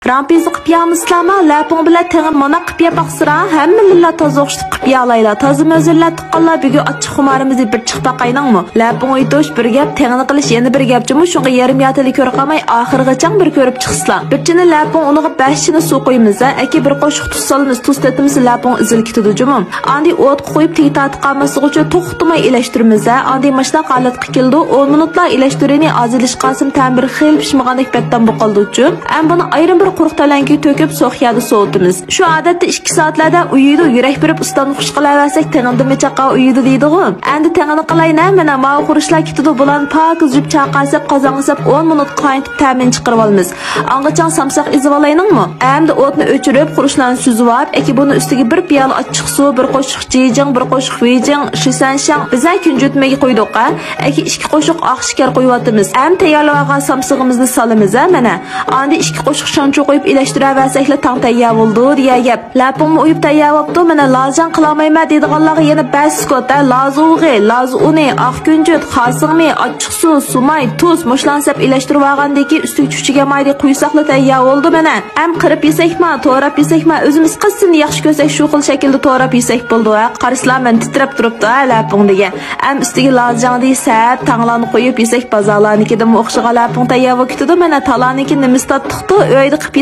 Rampizni qilib yamizlarmi? Lapong bilan tengib mana qilib yapaqsira. Hamma millat toza o'xshitib qilib yalaylar. Toza mözillar tuqqanlar bugun ochiq xumarimizni bir chiqib baqayningmi? Lapong uytosh bir gap, tengini qilish yana bir gapchimi? Shunga yarim yatili ko'ra qolmay oxirgacha bir ko'rib chiqsizlar. Bichini lapong uniga 5 chini suv qo'yamiz. Aka bir qo'shiq tuz solamiz, tuz tetimiz lapong izil ketadi jumum. Andi o't qo'yib titat qolmasi uchun to'xtamay ilashtiramiz. Andi mashina holatga keldi. 10 minutlar ilashtirini azilish qasim ta'mir xil pishmagandek betdan boqoldi uchun. Am buni ayrim bir quruq talanga to'kib so'xyada sovutamiz. Shu odatda 2 soatlarda uyida yurak berib ustan xush qilaversak tengindimi chaqa uyida deydi-ku. Endi tengini qilayna mana ma qurishlar ketadi bulan pak uzib chaqasib qozonqisib 10 minut qaynatib ta'min chiqarib olamiz. Angacha samsaq izib olayningmi? Endi o'tni o'chirib qurishlarni suzib olib, eki buni ustiga bir piyola ochiq suv, bir qoshiq jijing, bir qoshiq vijing, shisanshang biza kunjutmaga qo'ydik-a. Eki 2 qoshiq oq shakar qo'yib Am tayyorlab olgan samsig'imizni solamiz mana. Endi 2 qoshiq shonchu qo'yib ilashtiravasaklar tang tayyor bo'ldi deya gap. Lapimni uyib tayyor bo'ldi. Mana lazan qilolmayman deydiganlarga yana bas kota lazug'i, lazuni, oq kunjut, xasingmi, ochiq suv, sumay, tuz, mushlansab ilashtirib olgandagi ustiga chuchiga mayda quysoqlar tayyor bo'ldi mana. Am qirib yesakmi, to'rab yesakmi, o'zimiz qisini yaxshi ko'rsak shu xil shaklda to'rab yesak bo'ldi. Qarishlar men titrab turibdi laping degan. Am ustiga lazanni sap tanglarni qo'yib yesak bozorlarnikidan o'xshagan laping tayyor bo'lib ketadi. Mana talaniki nimista tutdi, uyda qilib